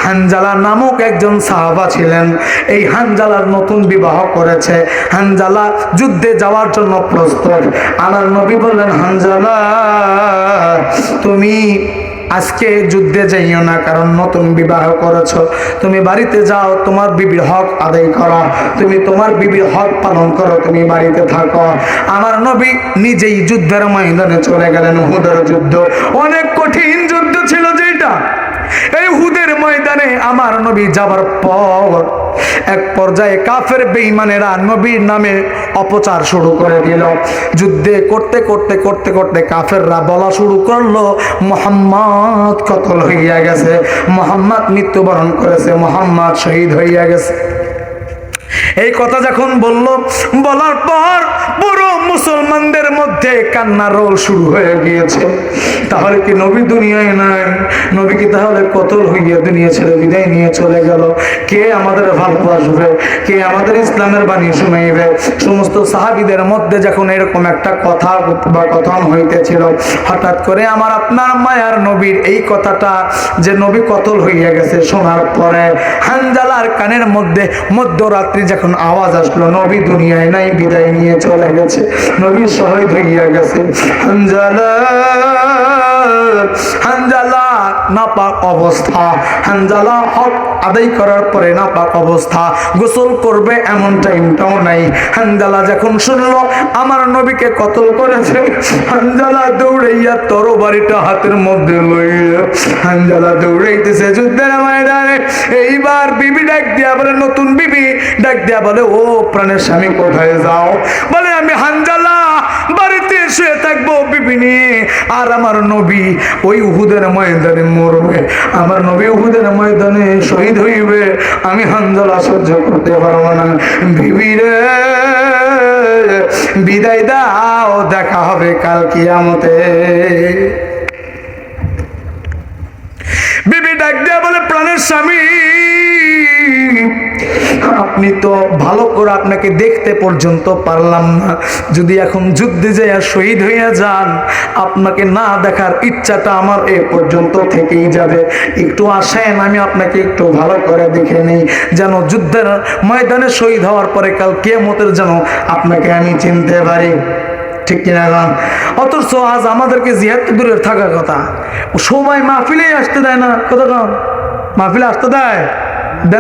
হানজালা নামক একজন সাহাবা ছিলেন। এই হানজালার নতুন বিবাহ করেছে। হানজালা যুদ্ধে যাওয়ার জন্য প্রস্তুত। আমার নবী বললেন, হানজালা তুমি আজকে যুদ্ধে যাইও না, কারণ নতুন বিবাহ করেছ। তুমি বাড়িতে যাও, তোমার বিবির হক আদায় করো, তুমি তোমার বিবির হক পালন করো, তুমি বাড়িতে থাকো। আমার নবী নিজেই যুদ্ধের ময়দানে চলে গেলেন। উহুদের যুদ্ধ অনেক কঠিন যুদ্ধ ছিল যেটা। এই উহুদের ময়দানে আমার নবী যাবার পর এক পর্যায়ে কাফের বেঈমানেরা নবীর নামে অপচার শুরু করে দিল। যুদ্ধে করতে করতে করতে করতে কাফেররা বলা শুরু করলো, মুহাম্মদ কতল হইয়া গেছে, মুহাম্মদ মৃত্যুবরণ করেছে, মুহাম্মদ শহীদ হইয়া গেছে। এই কথা যখন বলল, বলার পর পুরো মুসলমানদের মধ্যে কান্নার রোল শুরু হয়ে গিয়েছে। তাহলে কি নবী দুনিয়ায় নাই? নবী কি তাহলে কতল হইয়া দুনিয়া ছেড়ে বিদায় নিয়ে চলে গেল? কে আমাদের ভালোবাসবে? কে আমাদের ইসলামের বাণী শুনাইবে? সমস্ত সাহাবীদের মধ্যে যখন এরকম একটা কথা বা কথন হইতেছিল, হঠাৎ করে আমার আপনার মায়ার নবীর এই কথাটা যে নবী কতল হইয়া গেছে শোনার পরে হানজালার কানের মধ্যে মধ্যরাত্রি যখন আওয়াজ আসলো, নবী দুনিয়ায় নাই, বিদায় নিয়ে চলে গেছে, নবী শহীদ হইয়া গেছে। হানজালা হানজালা নাপাক অবস্থা, হানজালা হক আদায় করার পরে নাপাক অবস্থা, গোসল করবে এমন টাইমটাও নাই। হানজালা যখন শুনলো আমার নবীকে কতল করেছে, হানজালা দৌড়াইয়া তরবারিটা হাতের মধ্যে লইয়া হানজালা দৌড়াইতেছে যুদ্ধের ময়দানে। এইবার বিবি ডাক দিয়া বলে, নতুন বিবি ডাক দিয়া বলে, ও প্রাণের স্বামী কোথায় যাও? বলে, আমি হানজালা বাড়িতে শুয়ে থাকবো বিবি নিয়ে, আর আমার নবী ওই উহুদের ময়দানে মরবে, আমার নবী উহুদের ময়দানে শহীদ হইবে, আমি হানজালা সহ্য করতে পারবো না। বিবি রে বিদায় দাও, দেখা হবে কাল কিয়ামতে। বিবি ডাক দেয়া বলে, প্রাণের স্বামী আপনি তো ভালো করে আপনাকে দেখতে পর্যন্ত পারলাম না, যদি এখন যুদ্ধে যাইয়া শহীদ হইয়া যান, আপনাকে না দেখার ইচ্ছাটা আমার এ পর্যন্ত থেকেই যাবে। একটু আসেন, আমি আপনাকে একটু ভালো করে দেখে নেই, যেন যুদ্ধের ময়দানে শহীদ হওয়ার পরে কাল কিয়ামতের যেন আপনাকে আমি চিনতে পারি। ঠিক কিনা? অথচ আজ আমাদেরকে জিহাদ তো দূরের থাকার কথা, সবাই মাহফিলে আসতে দেয় না। কতক্ষণ মাহফিলে আসতে দেয়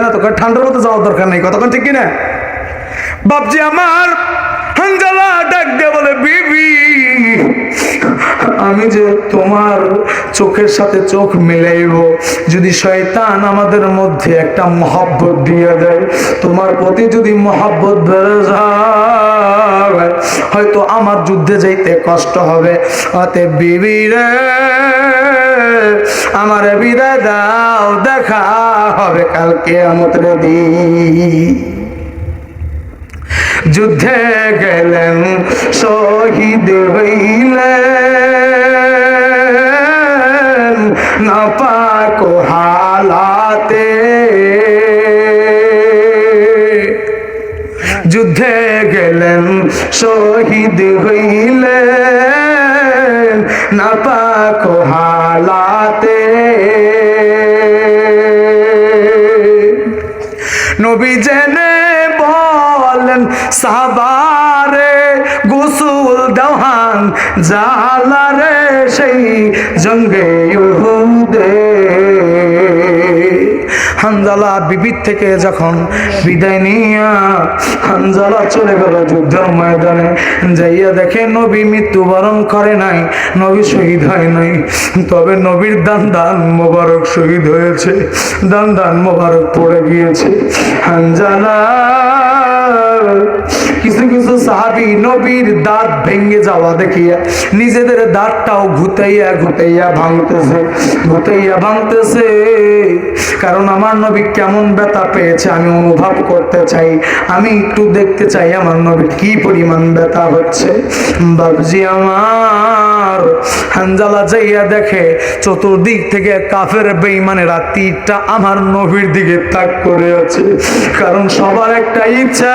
না তো, ঠান্ডার মতো যাওয়ার দরকার নেই। কতক্ষণ ঠিক কিনা? বাপজি আমার হানজালা ডাক দিয়ে বলে, বিবি আমি যে তোমার চোখের সাথে চোখ মিলাইব, যদি শয়তান আমাদের মধ্যে একটা মহব্বত দিয়ে দেয়, তোমার প্রতি যদি মহব্বত বেড়ে যায়, হয়তো আমার যুদ্ধে যাইতে কষ্ট হবে। অতএব বিবি রে আমার বিদায় দাও, দেখা হবে কাল কিয়ামতের দিন। যুদ্ধে গেলেন শহীদ হইলেন নাপাক হালাতে, যুদ্ধে গেলেন শহীদ হইলেন নাপাক হালাতে। নবী জেনে বলেন সাহাবারে, গোসল দেওয়ান জালারে সেই জঙ্গে উহুদে। হানজালা বিবির থেকে যখন বিদায় নিয়া হানজালা চলে গেল যুদ্ধের ময়দানে, যাইয়া দেখে নবী মৃত্যুবরণ করে নাই, নবী শহীদ হয় নাই, তবে নবীর দান দান মোবারক শহীদ হয়েছে, দান দান মোবারক পড়ে গিয়েছে। হানজালা কিছু কিছু সাহাবী নবীর দাঁত ভেঙে যাওয়া দেখিয়া নিজেদের দাঁতটাও ঘুতাইয়া ঘুতাইয়া ভাঙতেছে, কারণ আমার নবী কেমন ব্যথা পেয়েছে আমি অনুভব করতে চাই, আমি একটু দেখতে চাই আমার নবী কি পরিমাণ ব্যথা হচ্ছে। বাবজি আমার হানজালা যাইয়া দেখে চতুর্দিক থেকে কাফের বেঈমানেরা তীরটা আমার নবীর দিকে তাক করে আছে, কারণ সবার একটা ইচ্ছা,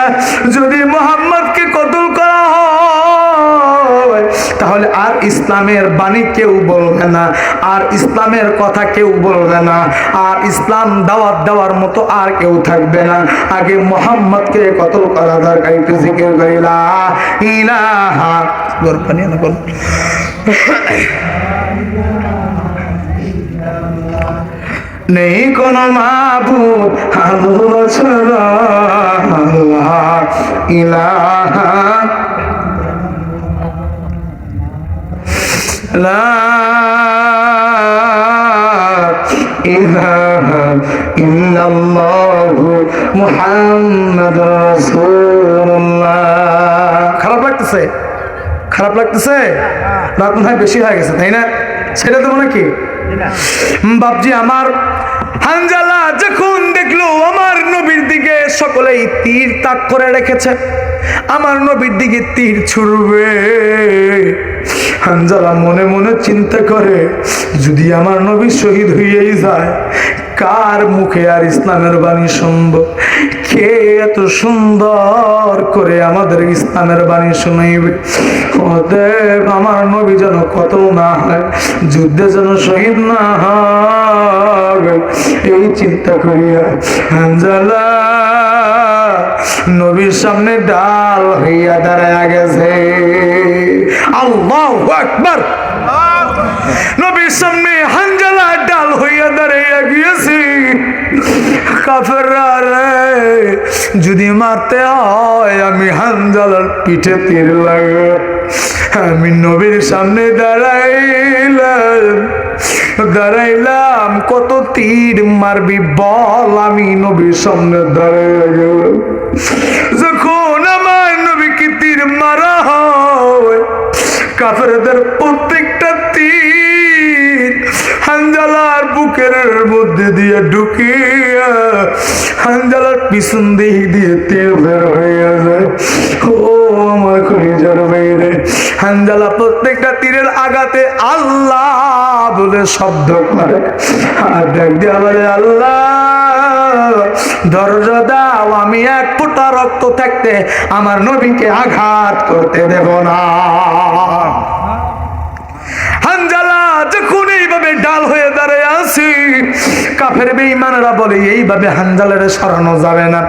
যদি মুহাম্মদকে কতল করা হয় তাহলে তাহলে আর ইসলামের বাণী কেউ বলবে না, আর ইসলামের কথা কেউ বলবে না, আর ইসলাম দাওয়াত দেওয়ার মতো আর কেউ থাকবে না। আগে মুহাম্মদকে কতল করা দরকার, একটু জিকির করি লা ইলাহা গরপানি না বল নেই কোন মাবুদ আল্লাহ ছাড়া, আল্লাহ ইলাহা লা ইলাহা ইল্লাল্লাহু মুহাম্মাদুর রাসূলুল্লাহ। খারাপ লাগতেছে? খারাপ লাগতেছে? রাত মনে হয় বেশি হয়ে গেছে, তাই না? সেটা তো মনে কি বাপজি আমার হানজালা যখন দেখলো আমার নবীর দিকে সকলেই তীর তাক করে রেখেছে, আমার নবীর দিকে তীর ছুড়বে, হানজালা মনে মনে চিন্তা করে যদি আমার নবী শহীদ হয়েই যায়, কার মুখে আর ইসলামের বাণী শুনব? কে এত সুন্দর করে আমাদের ইসলামের বাণী শুনাইবে? অতএব আমার নবী যেন কত না হয়, যুদ্ধে যেন শহীদ না হয়, এই চিন্তা করিয়া হানজালা নবীর সামনে ডাল হইয়া দাঁড়ায় গেছে। আল্লাহু আকবার। নবীর সামনে হানজালা ডাল হইয়া দাঁড়াইয়া গিয়েছে। কাফেররা রে, যদি মারতে হয় আমি হানজালার পিঠে তীর লাগবে। আমি নবীর সামনে দাঁড়াইলাম, কত তীর মারবি বল? আমি নবীর সামনে দাঁড়াইয়া গেলাম। যখন আমার নবীকে তীর মারা হয়, কাফেরদের প্রত্যেকটা তীর হানজালার বুকের মধ্যে দিয়ে ঢুকিয়া হানজালার পিছন দিক দিয়ে তীর বের হয়ে যায়। ও আমার কলিজার বাইরে, হানজালা প্রত্যেকটা তীরের আঘাতে আল্লাহ বলে শব্দ করে, আর ডাক দিয়া বলে আল্লাহ ধৈর্য দাও, আমি এক ফোঁটা রক্ত থাকতে আমার নবীকে আঘাত করতে দেব না। হানজালা যখন এইভাবে ডাল হয়ে দাঁড়িয়ে আছি, কাফের বেঈমানেরা বলে এইভাবে হানজালার সরানো যাবে না,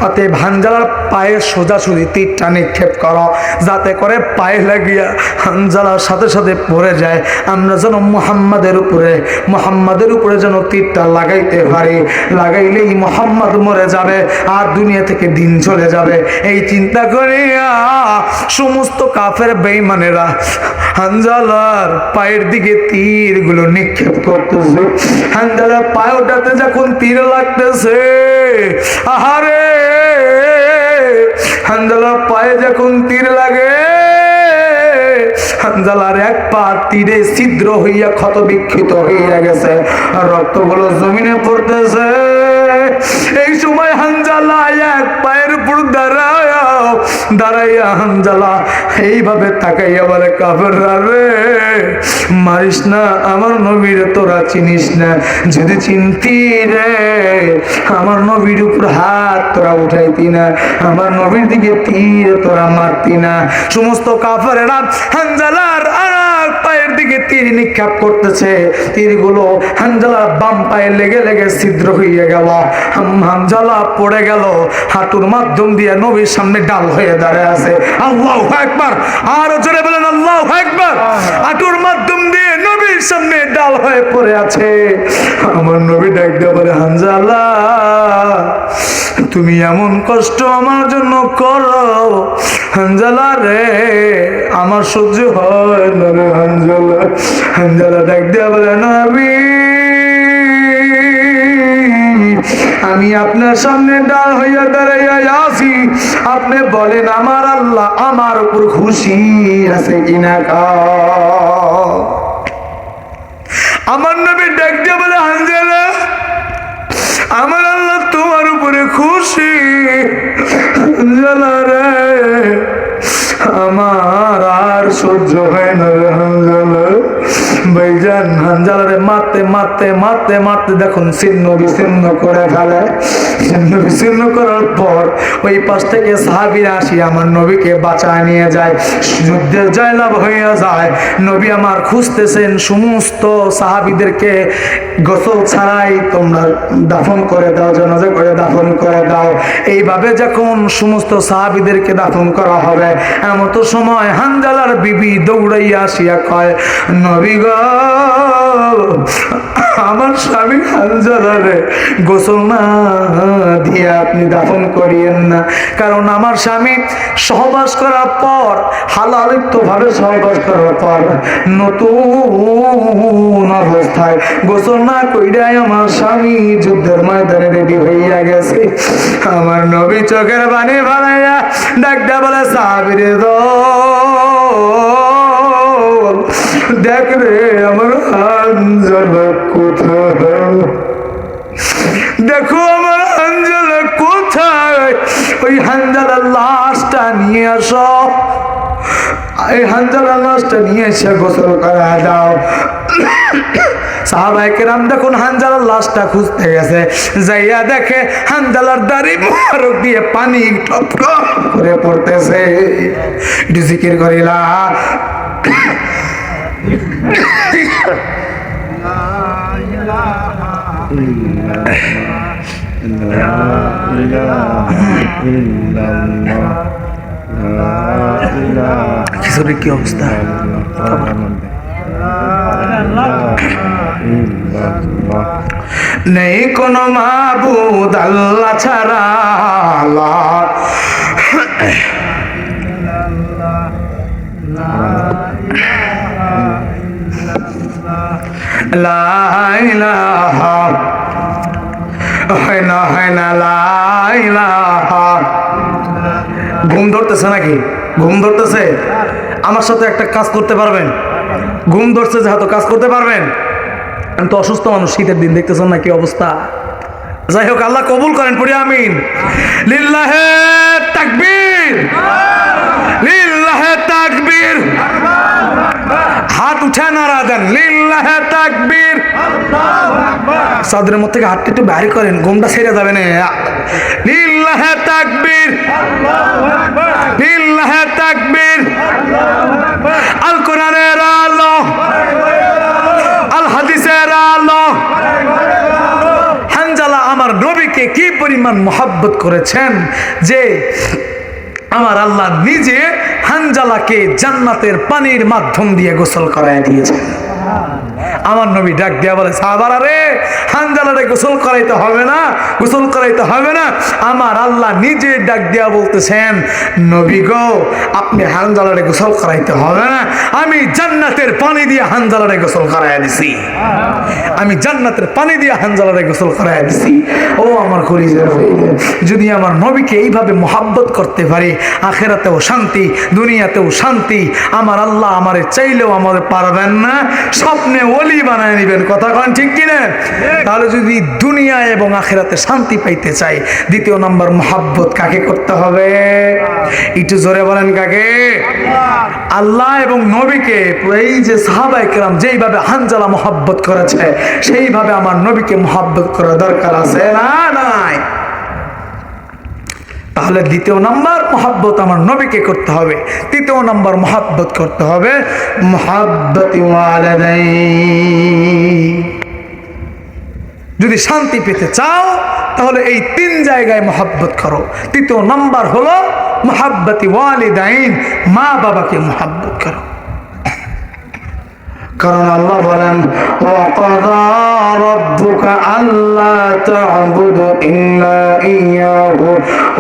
অতএব হানজালার পায়ে সোজাসুজি তীরটা নিক্ষেপ করো, যাতে করে পায়ে লাগিয়া হানজালার সাথে সাথে পড়ে যায়। আমরা যেন মুহাম্মাদের উপরে যেন তীরটা লাগাইতে পারি, লাগাইলেই মুহাম্মদ মরে যাবে আর দুনিয়া থেকে দিন চলে যাবে। এই চিন্তা করিয়া সমস্ত কাফের বেঈমানেরা হানজালার পায়ের দিকে তীরগুলো নিক্ষেপ করতেছে। হানজালার পায়োটাতে যখন তীর লাগতেছে, আহারে হানজালার পায়ে যখন তীর লাগে, হানজালার এক পা তীরে ছিদ্র হইয়া ক্ষত বিক্ষত হইয়া গেছে, রক্তগুলো জমিনে পড়তেছে। এই সময় হানজালা এক পায়ের উপর দাঁড়াইয়া হানজালা এইভাবে তাকাইয়া বলে, কাফেররা রে, মারিস না আমার নবীর, তোরা চিনিস না, যদি চিনতি রে আমার নবীর উপর হাত তোরা উঠাইতি না, আমার নবীর দিকে তীর তোরা মারতি না। সমস্ত কাফেরেরা হানজালার আর পায়ের দিকে তীর নিক্ষেপ করতেছে, তীরগুলো হানজালার বাম পায়ে লেগে লেগে ছিদ্র হইয়া গেল, হানজালা পড়ে গেল, হাঁটুর মাধ্যম দিয়ে নবীর সামনে ডাল হয়ে দাঁড়ায় আছে। আল্লাহু আকবার, আরো জোরে বলেন আল্লাহু আকবার। হাঁটুর মাধ্যম দিয়ে নবীর সামনে ডাল হয়ে পড়ে আছে। আমার নবী ডাক দিয়ে বলে, হানজালা তুমি এমন কষ্ট আমার জন্য করো, হানজালা রে আমার সহ্য হয় না রে হানজালা। হানজালা ডাক দিয়ে বলে, নবী আমি আপনার সামনে ডাল হইয়া দাঁড়াইয়া আছি, আপনি বলেন আমার আল্লাহ আমার উপর খুশি আছে কিনা। আমার নবী ডাক দিয়ে বলে, হানজালা আমার আল্লাহ তোমার উপরে খুশি। হানজালা রে আমার আর সহ্য হয় না রে হানজালা। ভাইজান করেন, হানজালারে মারতে মারতে মারতে মারতে দেখুন ছিন্ন বিচ্ছিন্ন করে ফেলে। ছিন্ন বিচ্ছিন্ন করার পর ওই পাশ থেকে সাহাবীরা আসি আমার নবীকে বাঁচায় নিয়ে যায়। যুদ্ধের জয়লাভ হয়ে যায়। নবী আমার খুঁজতেছেন সমস্ত সাহাবীদেরকে গোসল ছাড়াই তোমরা দাফন করে দাও, জানাজা করে দাফন করে দাও। এইভাবে যখন সমস্ত সাহাবীদেরকে দাফন করা হবে, এমন তো সময় হানজালার বিবি দৌড়াইয়া আসিয়া কয়, নবী গো, আমার স্বামী হানজালারে গোসল না দিয়ে আপনি দাফন করিয়েন না, কারণ আমার স্বামী সহবাস করার পর, হালালিপ্ত ভাবে সহবাস করার পর নতুন অবস্থায় গোসল না কইরাই আমার স্বামী যুদ্ধের ময়দানে রেডি হইয়া গেছে। আমার নবী চোখের পানি ফেলাইয়া ডাকটা বলে, সাহাবীরে দেখ রে আমার হানজালা কোথায়, দেখো আমার হানজালা কোথায়, ওই হানজালার লাশটা নিয়ে আসো, এই হানজালার লাশটা নিয়ে এসে গোসল করা দাও। সাহাবায়ে কেরাম দেখুন হানজালার লাশটা খুঁজতে গেছে, যাইয়া দেখে হানজালার দাড়ি মোবারক দিয়ে পানি টপ টপ করে পড়তেছে। একটু জিকির করিলা খিচুড়ির কি অবস্থা? নেই কোন মাবুদ আল্লাহ ছাড়া, লা ইলাহা হয় না লা ইলাহা। ঘুম ধরতেছে নাকি? ঘুম ধরতেছে? আমার সাথে একটা কাজ করতে পারবেন? ঘুম ধরছে যেহেতু কাজ করতে পারবেন? আমি তো অসুস্থ মানুষ, শীতের দিন দেখতেছেন না কি অবস্থা। যাই হোক, আল্লাহ কবুল করেন, পড়ি আমিন। লিল্লাহে তাকবীর, লিল্লাহে তাকবীর। হাত উঠে নারা দেন, লিল্লাহে তাকবীর। সাদরের মধ্যে থেকে হাতটা একটু বাইরে করেন, ঘুমটা ছেড়ে যাবে না। লিল্লাহে তাকবীর, লিল্লাহে তাকবীর। আল কোরআনের আলো, আল হাদিসের আলো। হানজালা আমার নবীকে কি পরিমাণ মহব্বত করেছেন যে আমার আল্লাহ নিজে হানজালাকে জান্নাতের পানির মাধ্যম দিয়ে গোসল করায় দিয়েছেন। আমার নবী ডাক দিয়া বলে, সাহাবারা রে, হানজালারে গোসল করাইতে হবে না, গোসল করাইতে হবে না। আমার আল্লাহ নিজে ডাক দিয়া বলতেছেন, নবী গো, আপনি হানজালারে গোসল করাইতে হবে না, আমি জান্নাতের পানি দিয়ে হানজালারে গোসল করাইয়া দিছি, আমি জান্নাতের পানি দিয়ে হানজালারে গোসল করাইয়া দিছি। ও আমার কলিজার ভাইরা, যদি আমার নবীকে এইভাবে মহাব্বত করতে পারি, আখিরাতেও শান্তি, দুনিয়াতেও শান্তি। আমার আল্লাহ আমারে চাইলেও আমারে পারবেন না, স্বপ্নে ওলি বানায় নিবেন। কথা কন ঠিক কিনা? তাহলে যদি দুনিয়া এবং আখিরাতে শান্তি পাইতে চাই, দ্বিতীয় নাম্বার মহাব্বত কাকে করতে হবে? একটু জোরে বলেন, কাকে? আল্লাহ এবং নবীকে। এই যে সাহাবায়ে কেরাম যেইভাবে হানজালা মহাব্বত করেছে, সেইভাবে আমার নবীকে মহাব্বত করা দরকার আছে না? নাই। তাহলে দ্বিতীয় নাম্বার মহাব্বত আমার নবীকে করতে হবে। তৃতীয় নাম্বার মহাব্বত করতে হবে মুহাব্বতি ওয়ালিদাইন। যদি শান্তি পেতে চাও তাহলে এই তিন জায়গায় মহাব্বত করো। তৃতীয় নাম্বার হলো মুহাব্বতি ওয়ালিদাইন, মা বাবাকে মহাব্বত করো। কারণ আল্লাহ বলেন, ওয়াকাযা রাব্বুকা আল্লা তা'বুদু ইল্লা ইয়্যাহু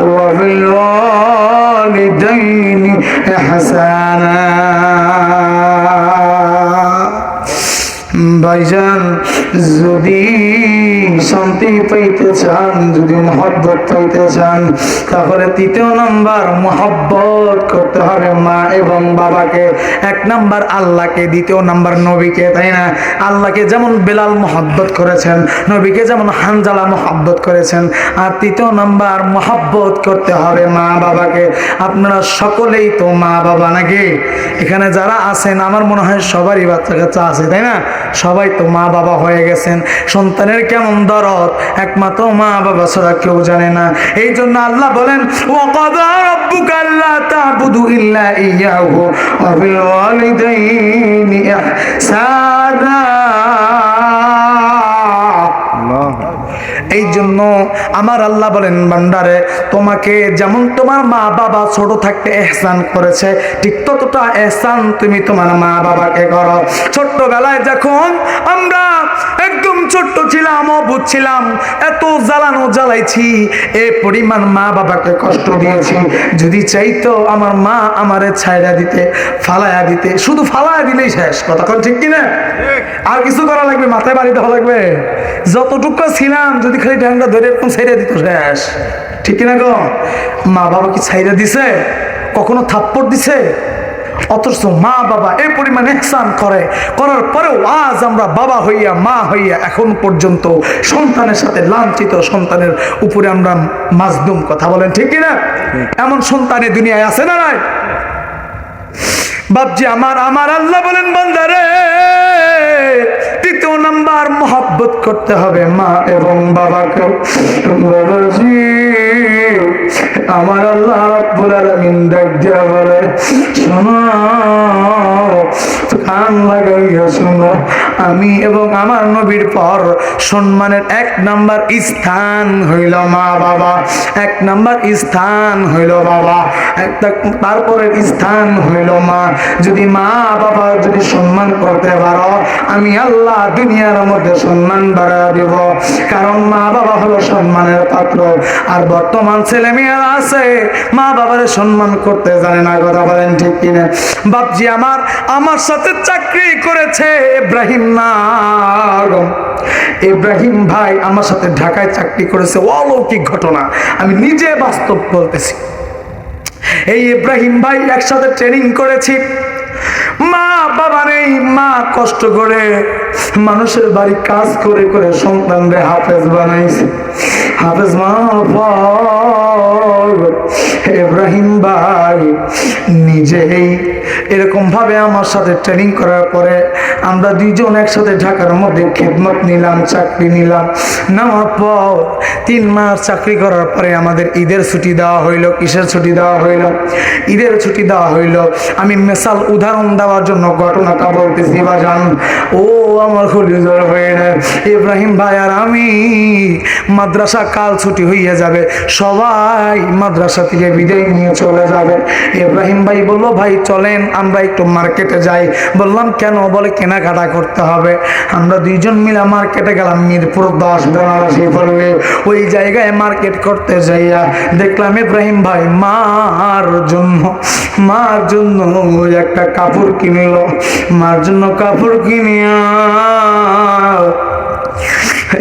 ওয়া বিল ওয়ালিদাইনি ইহসানা। ভাইজান, যদি শান্তি পাইতে চান, যদি মহব্বত পাইতে চান, তাহলে তৃতীয় নাম্বার মহব্বত করতে হবে মা এবং বাবাকে। এক নাম্বার আল্লাহকে, দ্বিতীয় নাম্বার নবীকে, তাই না? আল্লাহকে যেমন বেলাল মহব্বত করেছেন, নবীকে যেমন হানজালা মহব্বত করেছেন, আর তৃতীয় নাম্বার মহব্বত করতে হবে মা বাবাকে। আপনারা সকলেই তো মা বাবা নাকি? এখানে যারা আছেন আমার মনে হয় সবারই বাচ্চা কাচ্চা আছে, তাই না? সবাই তো মা বাবা হয়ে গেছেন, সন্তানের কেমন দরদ একমাত্র মা বাবা ছাড়া কেউ জানে না। এই জন্য আল্লাহ বলেন ওয়াকাদা রাব্বুকা আল্লা তা'বুদু ইল্লা ইয়্যাহু ওয়া বিল ওয়ালিদাইনি ইহসানা। এই জন্য আমার আল্লাহ বলেন বান্দারে, তোমাকে যেমন তোমার মা বাবা ছোট থাকতে ইহসান করেছে, ঠিক ততটা ইহসান তুমি তোমার মা বাবাকে করো। ছোট্টবেলায় যখন আমরা একদম ছোট্ট ছিলাম, অবুঝ ছিলাম, এত জ্বালানো জ্বালাইছি, এ পরিমাণ মা বাবাকে কষ্ট দিয়েছি। যদি চাইতো আমার মা আমারে ছাইড়া দিতে, ফালায়া দিতে, শুধু ফালায়া দিলেই শেষ। কথা কোন ঠিক কিনা? আর কিছু করা লাগবে? মাথায় বাড়ি দেওয়া লাগবে? যতটুকু ছিলাম যদি খালি ঢাঙ্গা ধরে এরকম ছাইড়া দিত শেষ। ঠিক কিনা গো? মা বাবা কি ছাইড়া দিছে? কখনো থাপ্পড় দিছে? অথচ মা বাবা এই পরিমাণ ইহসান করার পরেও আজ আমরা বাবা হইয়া মা হইয়া এখন পর্যন্ত সন্তানের সাথে লাঞ্ছিত, সন্তানের উপরে আমরা মাজলুম। কথা বলেন ঠিক কিনা? এমন সন্তানের দুনিয়ায় আছে না নাই? বাপজি আমার আল্লাহ বলেন বান্দারে, তৃতীয় নাম্বার মহব্বত করতে হবে মা এবং বাবাকে। বাবাজি আমার আল্লাহ রাব্বুল আলামিন ডাক দিয়া বলে, শোনো, কান লাগাইয়া শোনো, আমি এবং আমার নবীর পর সম্মানের এক নাম্বার স্থান হইল মা বাবা, এক নাম্বার স্থান হইল বাবা, তারপরের স্থান হইল মা। যদি মা বাবা যদি সম্মান করতে পারো, আমি আল্লাহ দুনিয়ার মধ্যে সম্মান বাড়া দিব। কারণ মা বাবা হলো সম্মানের পাত্র। আর বর্তমান ছেলে মেয়েরা আছে মা বাবার সম্মান করতে জানে না। কথা বলেন ঠিক কিনা? বাপজি আমার সাথে চাকরি করেছে ইব্রাহিম নাম, ইব্রাহিম ভাই আমার সাথে ঢাকায় চাকরি করেছে। অলৌকিক ঘটনা, আমি নিজে বাস্তব বলতেছি। এই ইব্রাহিম ভাই একসাথে ট্রেনিং করেছি। মা বাবা নেই, মা কষ্ট করে মানুষের বাড়ি কাজ করে করে সন্তানরে হাফেজ বানাইছে। হাফেজ মা ইব্রাহিম ভাই নিজেই এরকম ভাবে আমার সাথে ট্রেনিং করার পরে আমরা দুইজন একসাথে ঢাকার মধ্যে খেদমত নিলাম, চাকরি নিলাম। নেওয়ার পর 3 মাস চাকরি করার পরে আমাদের ঈদের ছুটি দেওয়া হইল। কিসের ছুটি দেওয়া হইল? ঈদের ছুটি দেওয়া হইল। আমি মেসাল উদাহরণ দেওয়ার জন্য ঘটনাটা বলতেছি বাজান। ও আমার খলিজার ভাইরা, ইব্রাহিম ভাই আর আমি মাদ্রাসা কাল ছুটি হইয়া যাবে, সবাই মাদ্রাসা থেকে বিদায় নিয়ে চলে যাবে। ইব্রাহিম ভাই বলল, ভাই চলেন আমরা একটু মার্কেটে যাই। বললাম কেন? বলে কেনাকাটা করতে হবে। আমরা দুইজন মিলে মার্কেটে গেলাম, মিরপুর 10 বেনারসি পড়বে। ওই জায়গায় মার্কেট করতে যাইয়া দেখলাম ইব্রাহিম ভাই মার জন্য একটা কাপড় কিনল। মার জন্য কাপড় কিনিয়া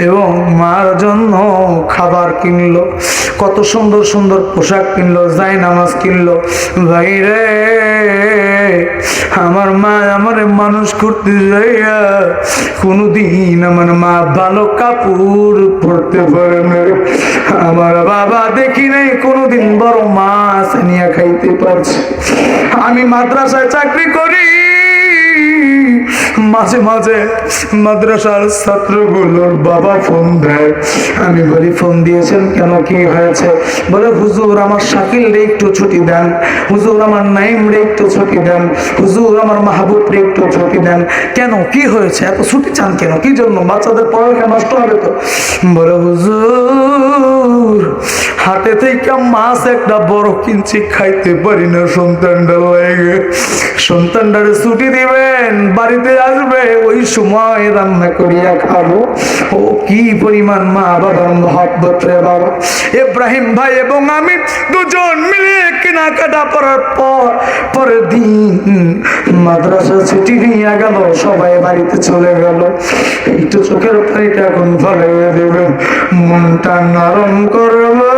এবং মার জন্য খাবার কিনলো, কত সুন্দর সুন্দর পোশাক কিনলো, জায়নামাজ কিনলো। ভাই রে, আমার মা আমারে মানুষ করতে যাইয়া কোনোদিন আমার মা ভালো কাপড় পরতে পারে না। আমার বাবা দেখি নাই কোনোদিন বড় মাছ নিয়ে খাইতে পারছে। আমি মাদ্রাসায় চাকরি করি, মাঝে মাঝে মাদ্রাসার ছাত্রগুলোর বাবা ফোন দেয়। আমি বলি ফোন দিয়েছেন কেন, কি হয়েছে? বলে হুজুর আমার শাকিল রে একটু ছুটি দেন, হুজুর আমার নাইম রে একটু ছুটি দেন, হুজুর আমার মাহবুব রে একটু ছুটি দেন। কেন, কি হয়েছে? এত ছুটি চান কেন? কি জন্য? বাচ্চাদের পড়ালেখা নষ্ট হবে তো। বলে হুজুর হাটে থেকে মাছ একটা বড় কিনছি, খাইতে পারি না, সন্তানটা লাগে। সন্তানটারে ছুটি দিবেন, বাড়িতে আসবে, ওই সময় রান্না করিয়া খাবো। ও কি পরিমাণ মা বাবার মহব্বত রে বাবা। ইব্রাহিম ভাই এবং আমি দুজন মিলে কেনাকাটা করার পরের দিন মাদ্রাসা ছুটি নিয়ে গেল, সবাই বাড়িতে চলে গেল। একটু চোখের পানিটা এখন ফলাইয়া দেবেন, মনটা নরম করবে।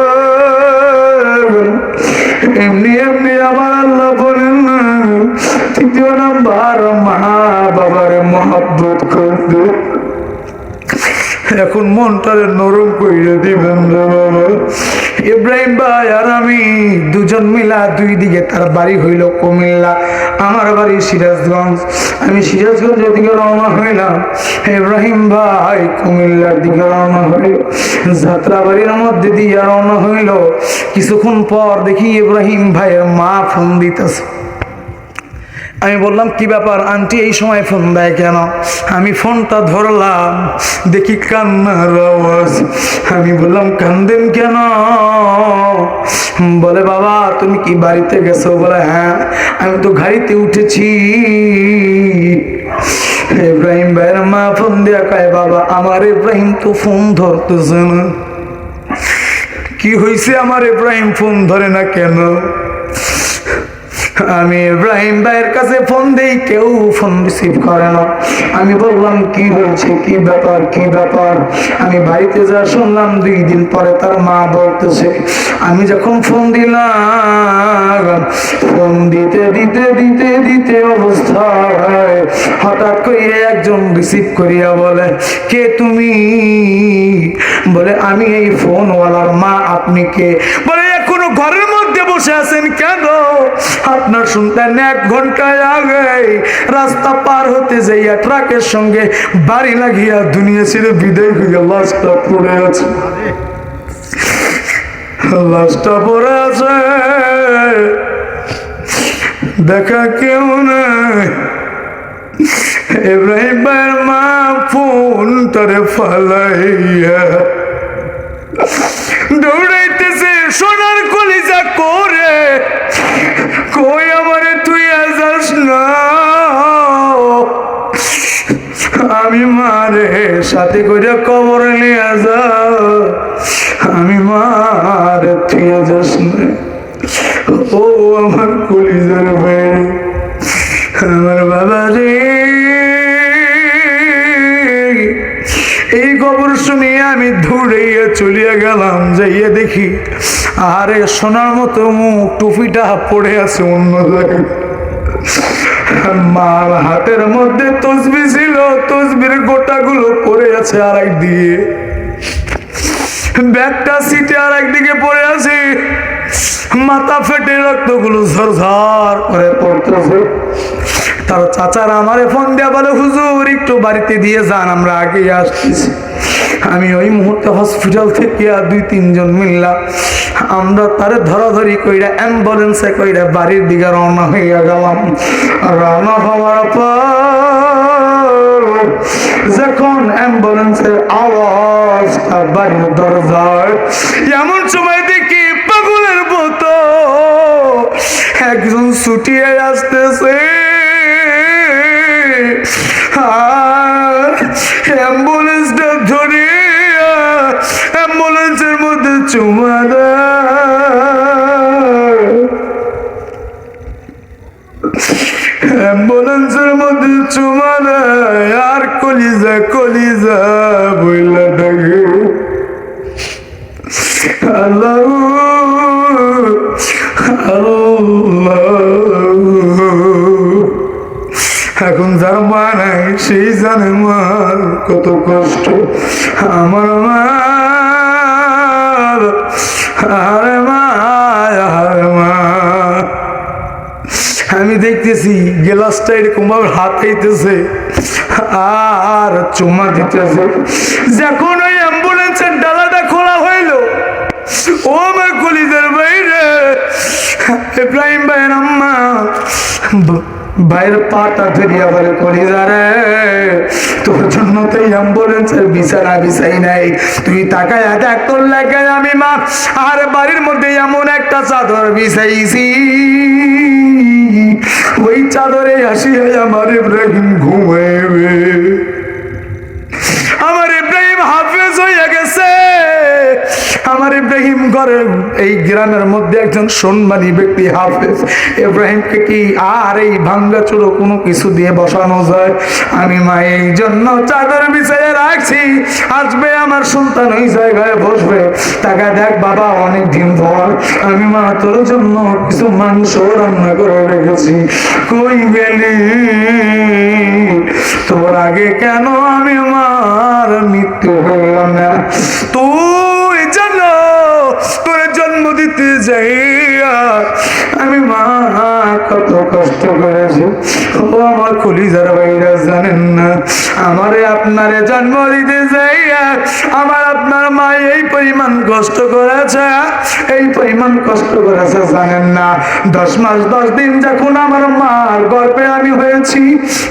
এমনি এমনি আমার আল্লাহ বলেন না, তৃতীয় নাম্বার মা বাবার মহব্বত করতে। এখন মনটারে নরম কইরা দিবেন রে বাবা। ইব্রাহিম ভাই আর আমি দুজন মিলা দুই দিকে, তার বাড়ি হইল কুমিল্লা, আমার বাড়ি সিরাজগঞ্জ। আমি সিরাজগঞ্জের দিকে রওনা হইলাম, ইব্রাহিম ভাই কুমিল্লার দিকে রওনা হইল। যাত্রাবাড়ির মধ্যে দিয়ে রওনা হইল। কিছুক্ষণ পর দেখি ইব্রাহিম ভাইয়ের মা ফোন দিতেছে। আমি বললাম কি ব্যাপার আন্টি এই সময় ফোন দেয় কেন? আমি ফোনটা ধরলাম, দেখি কান্নার আওয়াজ। আমি বললাম কান্দেন কেন? বলে বাবা তুমি কি বাড়িতে গেছো? বলে হ্যাঁ, আমি তো গাড়িতে উঠেছি। ইব্রাহিম ভাইয়ের মা ফোন দেয়া কয় বাবা আমার ইব্রাহিম তো ফোন ধরতেছে না। কি হয়েছে আমার ইব্রাহিম ফোন ধরে না কেন? আমি ইব্রাহিম ভাইয়ের কাছে ফোন দেই, কেউ ফোন রিসিভ করে না। আমি বললাম কি হয়েছে, কি ব্যাপার, কি ব্যাপার? আমি বাড়িতে যা শুনলাম 2 দিন পরে তার মা বলতেছে। আমি যখন ফোন দিলাম, ফোন দিতে দিতে দিতে দিতে অবস্থায় হঠাৎ করে একজন রিসিভ করিয়া বলে কে তুমি? বলে আমি এই ফোনওয়ালার মা। আপনি কে? বলে এখনো ঘরের মধ্যে বসে আছেন কেন? আপনার সন্তান 1 ঘন্টা আগে রাস্তা পার হতে যাইয়া ট্রাকের সঙ্গে বাড়ি লাগিয়া দুনিয়া ছেড়ে বিদায় হইয়া লাশটা পড়ে আছে। লাশটা পড়ে আছে, দেখা কেউ নাই। ইব্রাহিম ভাইয়ের মা ফোনটারে ফালাইয়া দৌড়াইতেছে সোনার কলিজা করে, কই আমারে তুই আসাস না? আমি মারে সাথে করে কবরে নিয়ে যা, আমি মারে তুই আসাস না। ও আমার কলিজার ভাই, আমার বাবা রে। এই খবর শুনিয়ে আমি দৌড়াইয়া চলিয়া গেলাম। যাইয়া দেখি আরে সোনার মতো মুখ, টুপিটা পড়ে আছে অন্য জায়গায়। মার হাতের মধ্যে তসবি ছিল, তসবির গোটাগুলো পড়ে আছে আর একদিকে, ব্যাগটা সিটে আর একদিকে পড়ে আছে। মাথা ফেটে রক্তগুলো ঝরঝর করে পড়তেছে। তার চাচারা আমারে ফোন দেয়া বলে হুজুর একটু বাড়িতে দিয়ে যান, আমরা আগে আসতেছি। আমি ওই মুহূর্তে হসপিটাল থেকে 2-3 জন মিল্লা আমরা তারে ধরাধরি কইরা অ্যাম্বুলেন্সে কইরা বাড়ির দিকে রওনা হইয়া গেলাম। রওনা হওয়ার পর যখন অ্যাম্বুলেন্সের আওয়াজটা বাড়ির দরজায়, এমন সময় দেখি পাগলের মতো একজন ছুটিয়ে আসতেছে। অ্যাম্বুলেন্সটা ধরে অ্যাম্বুলেন্সের মধ্যে চুমা দেয়, অ্যাম্বুলেন্সের মধ্যে চুমা দেয় আর কলিজা কলিজা বইলা থাকে আল্লাহ আল্লাহ। এখন যার মা নাই সেই জানে মার কত কষ্ট। আমার মা, আরে মা, আরে মা। আমি দেখতেছি গ্লাসটা এরকম ভাবে হাতাইতেছে আর চুমা দিতেছে। যখন ওই অ্যাম্বুলেন্সের ডালাটা খোলা হইল, ও আমার কলিজার বাইরে ইব্রাহিম ভাইয়ের আম্মা ভাইয়ের পাটা ধরিয়া বলে কলিজারে তোর জন্য তো এই অ্যাম্বুলেন্সের বিছানা বিছাই নাই, তুই তাকায় দেখ তোর লাগে আমি মা আর বাড়ির মধ্যে এমন একটা চাদর বিছাইছি, ওই চাদরে আসিয়া আমার ইব্রাহিম ঘুমাইবে। আমার ইব্রাহিম হাফেজ হইয়া গেছে, আমার আমার ইব্রাহিম ঘরে এই গ্রামের মধ্যে একজন সম্মানী ব্যক্তি হাফেজ। ইব্রাহিমকে কি আর এই ভাঙ্গা চুরো কোনো কিছু দিয়ে বসানো যায়? আমি মা এই জন্য চাদর বিছাইয়ে রাখছি, আসবে আমার সন্তান ওই জায়গায় বসবে। টাকা দেখ বাবা, অনেক দিন পর আমি মা তোর জন্য কিছু মাংস রান্না করে রেখেছি। কই গেলি তোর আগে কেন আমি মার মৃত্যু হইলাম না? তুই জানো তোর জন্ম দিতে যাইয়া আমি মা কত কষ্ট করেছি। ও আমার কলিজার ভাইরা জানেন না, আমারে আপনারে জন্ম দিতে যাইয়া আমার আপনার মা এই পরিমাণ কষ্ট করেছে, এই পরিমাণ কষ্ট করেছে জানেন না। 10 মাস 10 দিন যখন আমার মার গর্ভে আমি হয়েছি,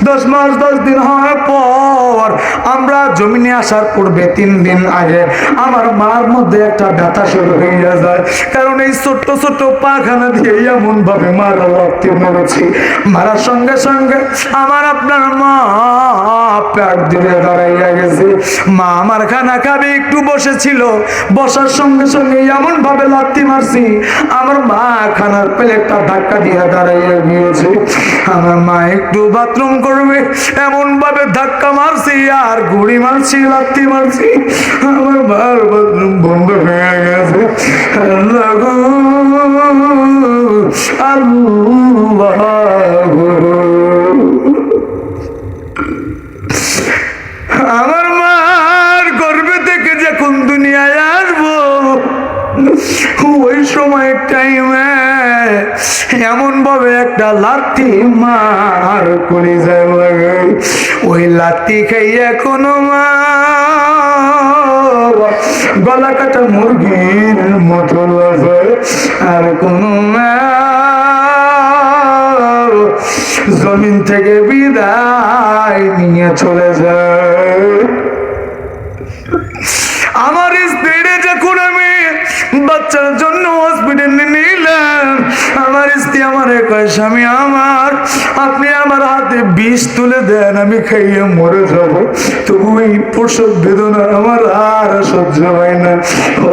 10 মাস 10 দিন হওয়ার পর আমরা জমিনে আসার পূর্বে 3 দিন আগে আমার মার মধ্যে একটা ব্যথা শুরু হয়ে যায়। কারণ এই ছোট্ট ছোট্ট পাখানা দিয়ে এমন ভাবে মারা রক্ত মেরেছি, মারার সঙ্গে সঙ্গে আমার আপনার মা পেট দিয়ে দাঁড়াইয়া গেছে। মা আমার খানা খাবে একটু বসেছিল, বসার সঙ্গে সঙ্গে এমন ভাবে লাথি মারছি আমার মা খানার প্লেটটা ধাক্কা দিয়ে দাঁড়াইয়া গিয়েছে। আমার মা একটু বাথরুম করবে এমন ভাবে ধাক্কা মারছি আর গুড়ি মারছি, লাথি মারছি, আমার মার বাথরুম বন্ধ হয়ে গেছে। আমার মার গর্ভে থেকে যখন দুনিয়ায় আসবো ওই সময় টাইমে এমন ভাবে একটা লাথি মার করে যায়, ওই লাথি খাই এখনো মা গলা কাটা মুরগির মতো লাগে। আর কোন জমিন থেকে বিদায় নিয়ে চলে যায়। আমার স্ত্রীরে যখন আমি বাচ্চার জন্য হসপিটালে নিলাম, আমার স্ত্রী আমার কয় স্বামী আমার আপনি আমার হাতে বিষ তুলে দেন, আমি খাইয়ে মরে যাব। তবু এই প্রসব বেদনা আমার আর সহ্য হয় না। ও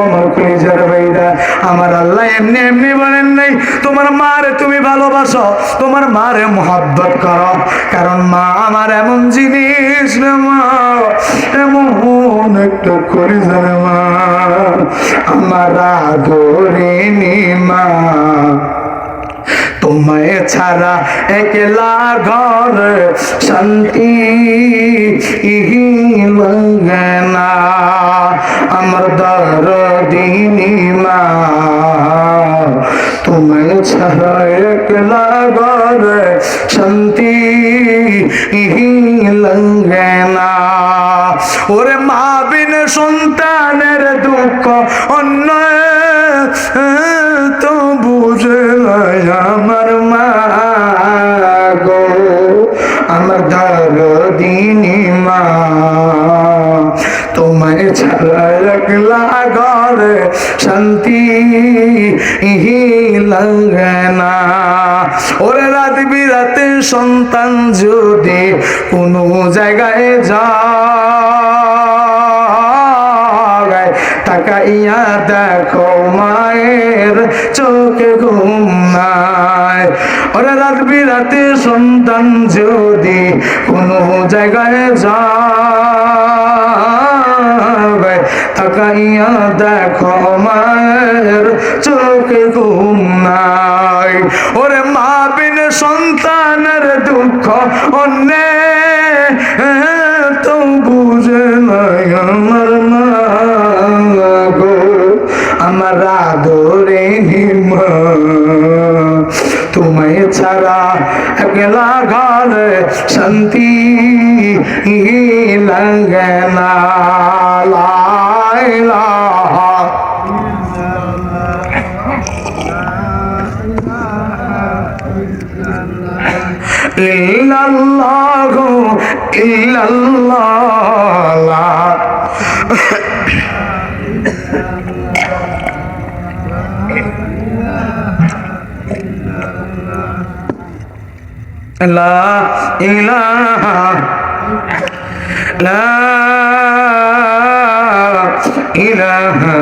আমার কলিজার ভাইরা, আমার আল্লাহ এমনি এমনি বলেন নাই তোমার মারে তুমি ভালোবাসো, তোমার মারে মোহাব্বত করো। কারণ মা আমার এমন জিনিস না, মা এমন একটা কলিজার মা, আমার আদরিনী মা। তোমায় ছাড়া একলা ঘর শান্তি লাগে না, আমার দরদিনী মা। তোমায় ছাড়া একলা ঘর শান্তি লাগে না। ওরে মা বিন সন্তানের দুঃখ অন্য তো বুঝে আমার মা গো, আমার দরদিনী মা। তোমায় ছাড়া একলা ঘরে শান্তি লাগে না। ওরে রাত বিরাতে সন্তান যদি কোনো জায়গায় যায়, তাকাইয়া দেখো মায়ের চোখে ঘুম নাই। ওরে রাত বিরাতে সন্তান যদি কোনো জায়গায় যায়, তাকাইয়া দেখো মায়ের চোখে ঘুম নাই। ওরে মা বিন সন্তানের দুঃখ অন্য তো বুঝে নাই আমার মা গো, আমার আদরিনী মা। তোমায় ছাড়া একলা ঘরে শান্তি লাগে না। লা ইলাহা ইল্লাল্লাহু ইল্লাল্লাহ। লা ইলাহা লা ইলাহা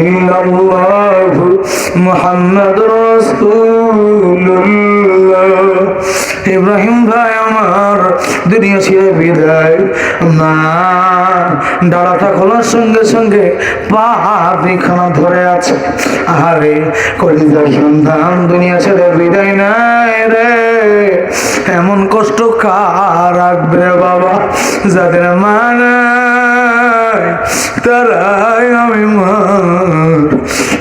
ইল্লাল্লাহু মুহাম্মাদুর রাসূলুল্লাহ। ইব্রাহিম ভাই আমার দুনিয়া ছেড়ে বিদায়, মা ডালাটা খোলার সঙ্গে সঙ্গে পা দুইখানা ধরে আছে। আরে কলিজার সন্তান দুনিয়া ছেড়ে বিদায় নাই রে, এমন কষ্ট কার রাখবে বাবা? যাদের মা নাই তারাই আমি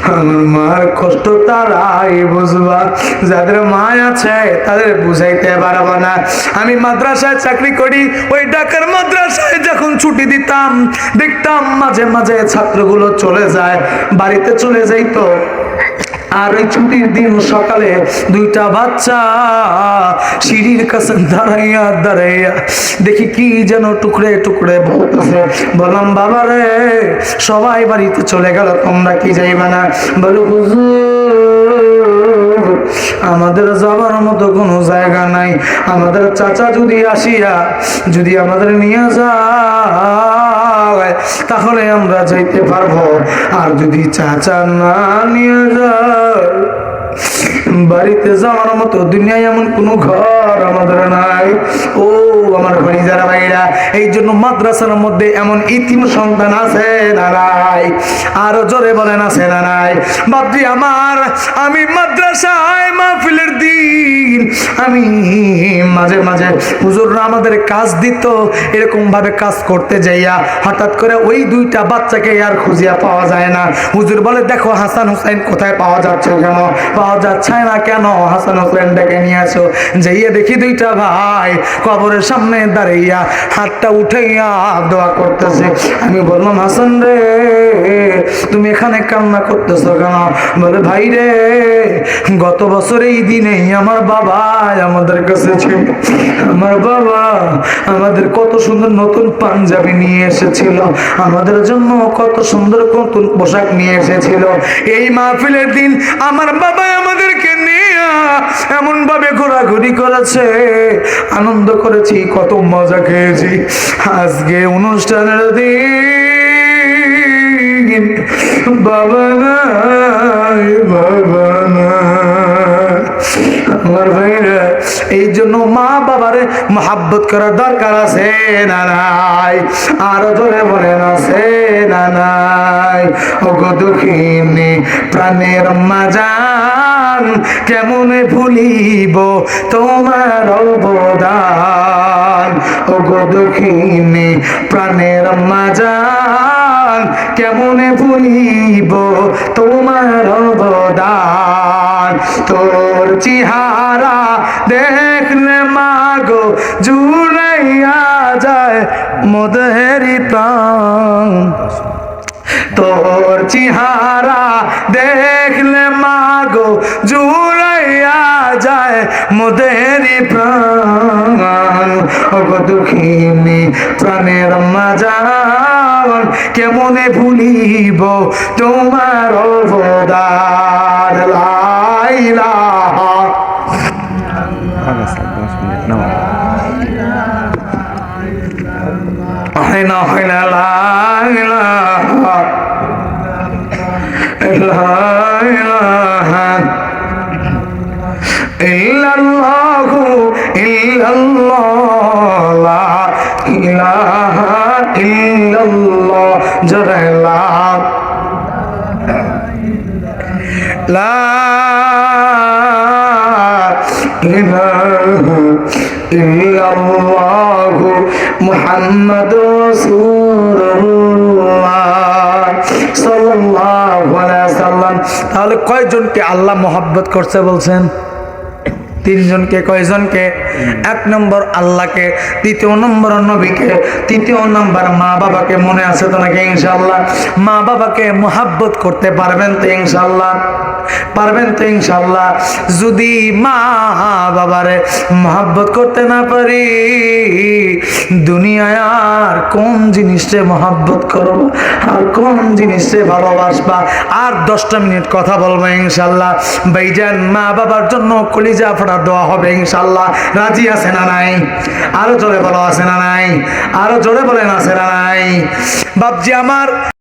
আমার মার কষ্ট তারাই বুঝবা, যাদের মা আছে তাদের বুঝাইতে পারবা না। আমি মাদ্রাসায় চাকরি করি, ওই ঢাকার মাদ্রাসায় যখন ছুটি দিতাম দেখতাম মাঝে মাঝে ছাত্রগুলো চলে যায়, বাড়িতে চলে যাইতো। আর ওই ছুটির দিন সকালে দুইটা বাচ্চা সিঁড়ির কাছে দাঁড়াইয়া দাঁড়াইয়া দেখি কি যেন টুকরে টুকরে বলতেছে। বললাম বাবা রে, সবাই বাড়িতে চলে গেল, তোমরা কি যাইবা না? বলো হুজুর আমাদের যাবার মতো কোনো জায়গা নাই, আমাদের চাচা যদি আসিয়া যদি আমাদের নিয়ে যায় তাহলে আমরা যাইতে পারবো, আর যদি চাচা না নিয়ে যায় বাড়িতে যাওয়ার মতো দুনিয়ায় এমন কোনো ঘর আমাদের নাই। ও আমার ভাই যারা ভাইরা, এই জন্য মাদ্রাসার মধ্যে এমন ইতিম সন্তান আছে না নাই? আরো জোরে বলেন আছে না নাই? বাপজি আমার, আমি মাদ্রাসায় মাহফিলের দিন আমি মাঝে মাঝে হুজুররা আমাদের কাজ দিত, এরকম ভাবে কাজ করতে যাইয়া হঠাৎ করে ওই দুইটা বাচ্চাকে আর খুঁজিয়া পাওয়া যায় না। হুজুর বলে দেখো হাসান হুসাইন কোথায় পাওয়া যাচ্ছে, কেন পাওয়া যাচ্ছে না, কেন হাসান হুসাইন ডেকে নিয়ে আসো। যাইয়া দেখি দুইটা ভাই কবরের সামনে দাঁড়াইয়া হাতটা উঠাইয়া দোয়া করতেছে। আমি বললাম হাসান রে তুমি এখানে কান্না করতেছো কেন? বলে ভাই রে গত বছর এই দিনেই আমার বাবা আমাদের কাছে ছিল, আমার বাবা আমাদের কত সুন্দর নতুন পাঞ্জাবি নিয়ে এসেছিল, আমাদের জন্য কত সুন্দর নতুন পোশাক নিয়ে এসেছিল। এই মাহফিলের দিন আমার বাবা আমাদেরকে নিয়ে এমন ভাবে ঘোরাঘুরি করেছে, আনন্দ করেছি, কত মজা খেয়েছি। আজকে অনুষ্ঠানের দিন বাবা নাই, বাবা নাই। আমার ভাইরা এই জন্য মা বাবারে মহাব্বত করার দরকার আছে না নাই? আরো ধরে বলেন আছে না নাই? ওগো দুঃখিনী প্রাণের মাজান কেমনে ভুলিব তোমার অবদান। ওগো দুঃখিনী প্রাণের মাজান কেমনে ভুলিব তোমার অবদান। তোর চেহারা দেখলে মাগো জুড়াইয়া যায় মোদেরি প্রাণ। তোর চেহারা দেখলে মাগো জুড়াইয়া যায় মোদেরি প্রাণ। ওগো দুঃখিনী প্রাণের মাজান কেমনে ভুলিব তোমার অবদান। লা ইলাহা না হয় না, লা ইলাহা ইল্লাল্লাহ ইল্লাল্লাহু ইল্লাল্লাহ লা ইলাহা ইল্লাল্লাহ জোরে লা ইলাহা ইল্লাল্লাহু মুহাম্মাদুর রাসূলুল্লাহ সাল্লাল্লাহু আলাইহি ওয়াসাল্লাম। তাহলে কয়জনকে আল্লাহ মহব্বত করছে বলছেন? তিনজনকে। কয়জনকে? এক নম্বর আল্লাহকে, দ্বিতীয় নম্বর নবীকে, তৃতীয় নম্বর মা বাবাকে। মনে আছে তো নাকি? ইনশাআল্লাহ মা বাবাকে মহাব্বত করতে পারবেন তো? ইনশাআল্লাহ পারবেন তো? ইনশাআল্লাহ যদি মা বাবারে মহাব্বত করতে না পারি দুনিয়ায় আর কোন জিনিসে মহাব্বত করব, আর কোন জিনিসে ভালোবাসবা? আর 10টা মিনিট কথা বলবো ইনশাআল্লাহ। ভাইজান মা বাবার জন্য কলিজা ফাটা দোয়া হবে ইনশাআল্লাহ। রাজি আছে না নাই? আরো জোরে বলো আছে না নাই? আরো জোরে বলেন আছে না নাই? বাপজি আমার